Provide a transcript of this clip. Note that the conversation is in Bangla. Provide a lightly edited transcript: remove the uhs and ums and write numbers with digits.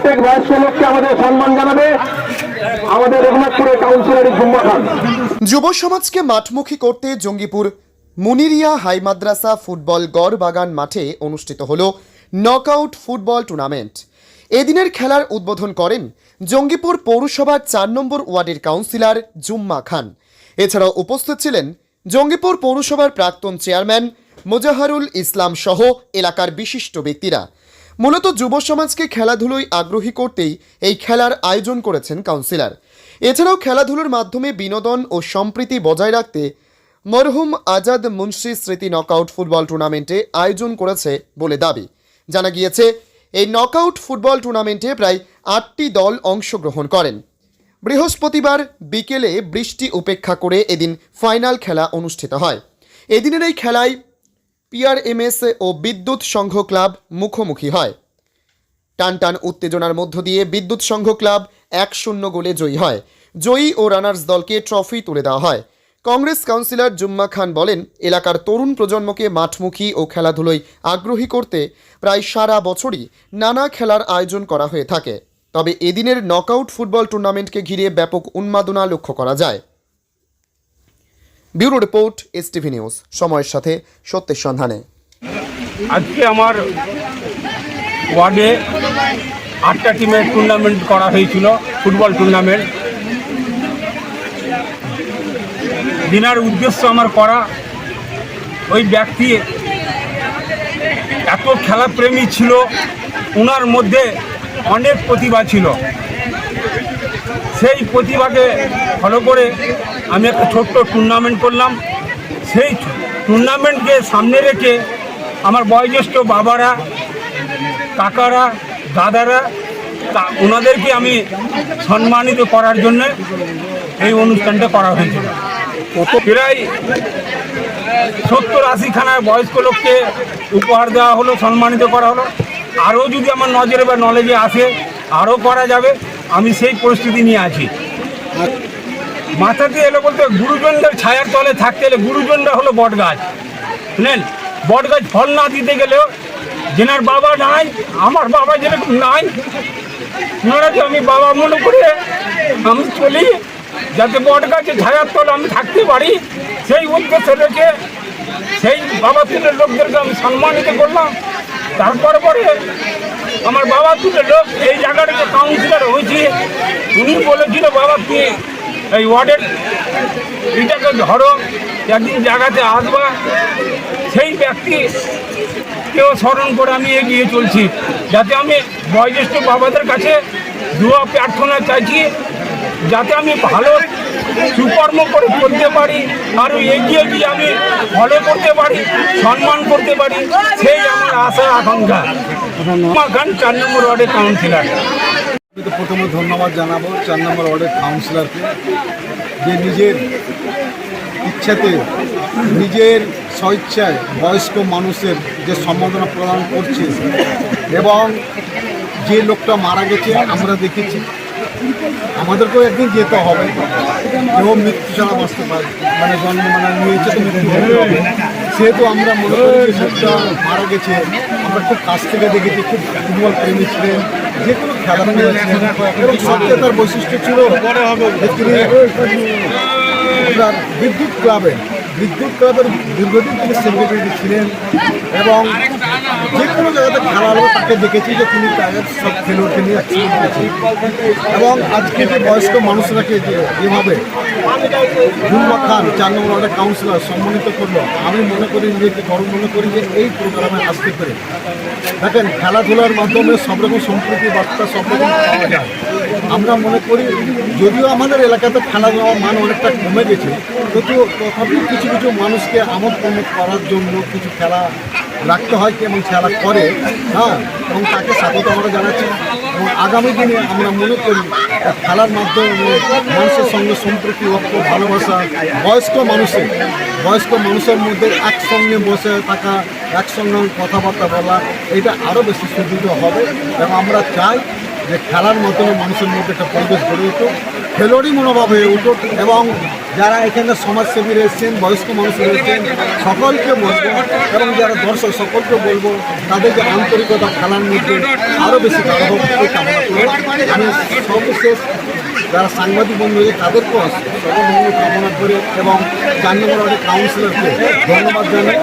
প্রত্যেক বয়স্ক লোককে আমাদের সম্মান জানাবে আমাদের রঘুনাথপুরের কাউন্সিলর জুম্মা খান। যুব সমাজকে মাঠমুখী করতে জঙ্গিপুর মুনিরিয়া হাই মাদ্রাসা ফুটবল গড় বাগান মাঠে অনুষ্ঠিত হল নকআউট ফুটবল টুর্নামেন্ট। এদিনের খেলার উদ্বোধন করেন জঙ্গিপুর পৌরসভার 4 নম্বর ওয়ার্ডের কাউন্সিলর জুম্মা খান। এছাড়াও উপস্থিত ছিলেন জঙ্গিপুর পৌরসভার প্রাক্তন চেয়ারম্যান মোজাহারুল ইসলাম সহ এলাকার বিশিষ্ট ব্যক্তিরা। মূলত যুব সমাজকে খেলাধুলোয় আগ্রহী করতেই এই খেলার আয়োজন করেছেন কাউন্সিলর। এছাড়াও খেলাধুলোর মাধ্যমে বিনোদন ও সম্প্রীতি বজায় রাখতে মরহুম আজাদ মুন্সি স্মৃতি নকআউট ফুটবল টুর্নামেন্টে আয়োজন করেছে বলে দাবি। জানা গিয়েছে এই নকআউট ফুটবল টুর্নামেন্টে প্রায় 8টি দল অংশগ্রহণ করেন। বৃহস্পতিবার বিকেলে বৃষ্টি উপেক্ষা করে এদিন ফাইনাল খেলা অনুষ্ঠিত হয়। এদিনের এই খেলায় পিআরএমএস ও বিদ্যুৎ সংঘ ক্লাব মুখোমুখি হয়। টানটান উত্তেজনার মধ্য দিয়ে বিদ্যুৎ সংঘ ক্লাব 1-0 গোলে জয়ী হয়। জয়ী ও রানার্স দলকে ট্রফি তুলে দেওয়া হয়। কংগ্রেস কাউন্সিলর জুম্মা খান বলেন, এলাকার তরুণ প্রজন্মকে মাঠমুখী ও খেলাধুলোয় আগ্রহী করতে প্রায় সারা বছরই নানা খেলার আয়োজন করা হয়ে থাকে। তবে এদিনের নকআউট ফুটবল টুর্নামেন্টকে ঘিরে ব্যাপক উন্মাদনা লক্ষ্য করা যায়। ব্যুরো রিপোর্ট, এসটিভি নিউজ, সময়ের সাথে সত্যের সন্ধানে। আজকে আমার ওয়ার্ডে 8টা টিমের টুর্নামেন্ট করা হয়েছিল, ফুটবল টুর্নামেন্ট। দিনার উদ্দেশ্য আমার করা, ওই ব্যক্তি এত খেলাপ্রেমী ছিল, ওনার মধ্যে অনেক প্রতিভা ছিল। সেই প্রতিভাকে ফলো করে আমি একটা ছোট্ট টুর্নামেন্ট করলাম। সেই টুর্নামেন্টকে সামনে রেখে আমার বয়োজ্যেষ্ঠ বাবারা, কাকারা, দাদারা, ওনাদেরকে আমি সম্মানিত করার জন্য এই অনুষ্ঠানটা করা হয়েছিল। প্রায় 70-80 খানার বয়স্ক লোককে উপহার দেওয়া হলো, সম্মানিত করা হলো। আরও যদি আমার নজরে বা নলেজে আসে আরও করা যাবে, আমি সেই পরিস্থিতি নিয়ে আছি। মাথাতে এলো বলতে গুরুজনদের ছায়ার তলে থাকতে এলে গুরুজনরা হলো বট গাছ, বুঝলেন। বট গাছ ফল না দিতে গেলেও যেনার বাবা নাই, আমার বাবা যেরকম নাই, ওনারা যে আমি বাবা মনে করে আমি চলি, যাতে বট গাছে ছায়ার তলে আমি থাকতে পারি, সেই উদ্দেশ্য রেখে সেই বাবা তুলের লোকদেরকে আমি সম্মানিত করলাম। তারপরে পরে আমার বাবা তুলের লোক এই জায়গাটাকে কাউন্সিলর হয়েছে, উনি বলেছিল, বাবা তুই এই ওয়ার্ডের এটাকে ধরো, একদিন জায়গাতে আসবা। সেই ব্যক্তিকেও স্মরণ করে আমি এগিয়ে চলছি, যাতে আমি বয়োজ্যেষ্ঠ বাবাদের কাছে দোয়া প্রার্থনা চাইছি, যাতে আমি ভালো সুকর্ম করে করতে পারি, আরও এগিয়ে গিয়ে আমি ভালো করতে পারি, সম্মান করতে পারি, সেই আমার আশা আকাঙ্ক্ষা। খান 4 নম্বর ওয়ার্ডের কাউন্সিলর। আমি তো প্রথমে ধন্যবাদ জানাবো 4 নম্বর ওয়ার্ডের কাউন্সিলরকে, যে নিজের ইচ্ছাতে, নিজের স্বইচ্ছায় বয়স্ক মানুষের যে সম্মাননা প্রদান করছে। এবং যে লোকটা মারা গেছে আমরা দেখেছি, আমাদেরকেও একদিন যেতে হবে, কেউ মৃত্যু ছাড়া বাঁচতে পারে, মানে জন্ম নিয়েছে তো মৃত্যু হতে হবে। সেহেতু আমরা মনে করি যে লোকটা মারা গেছে, আমরা খুব কাছ থেকে দেখেছি, খুব ফুটবল প্রেমী ছিলেন, যে কোনো খেলা প্রেমী ছিলেন, এবং সবচেয়ে তার বৈশিষ্ট্য ছিল তিনি আপনার বিদ্যুৎ ক্লাবের দীর্ঘদিন তিনি সেক্রেটারি ছিলেন। এবং যে কোনো জায়গাতে খেলা হলো তাকে দেখেছি যে তিনি তাদের সব খেলোয়াড়কে নিয়ে করেছেন। এবং আজকে যে বয়স্ক মানুষরাকে যেভাবে জুম্মা খান 4 নম্বর ওয়ার্ডের কাউন্সিলর সম্মানিত করলো, আমি মনে করি, নিজেকে গর্ব মনে করি যে এই প্রোগ্রামে আসতে পেরে। দেখেন, খেলাধুলার মাধ্যমে সব রকম সম্প্রীতি বার্তা সব রকম পাওয়া যায়। আমরা মনে করি যদিও আমাদের এলাকাতে খেলাধুলার মান অনেকটা কমে গেছে, তথাপি কিছু কিছু মানুষকে আমোদ প্রমোদ করার জন্য কিছু খেলা রাখতে হয় এবং খেলা করে, হ্যাঁ, এবং তাকে স্বাগত আমরা জানাচ্ছি। এবং আগামী দিনে আমরা মনে করি খেলার মাধ্যমে মানুষের সঙ্গে সম্পর্ক, ঐক্য, ভালোবাসা, বয়স্ক মানুষের মধ্যে একসঙ্গে বসে থাকা, একসঙ্গে কথাবার্তা বলা, এটা আরও বেশি সুদৃঢ় হবে। এবং আমরা চাই যে খেলার মাধ্যমে মানুষের মধ্যে একটা পরিবেশ গড়ে উঠুক, খেলোয়াড়ি মনোভাব হয়ে উঠুক, এবং যারা এখানে সমাজসেবী রয়েছেন, বয়স্ক মানুষ রয়েছেন, সকলকে বলবো এবং যারা দর্শক সকলকে বলবো তাদের যে আন্তরিকতা খেলার মধ্যে আরও বেশি ভালো হোক এই কামনা করে আমি সর্বশেষ যারা সাংবাদিক বন্ধু রয়েছে তাদেরকেও সর্বমঙ্গল কামনা করে এবং 4 নম্বর ওয়ার্ডের কাউন্সিলরকে ধন্যবাদ জানাই।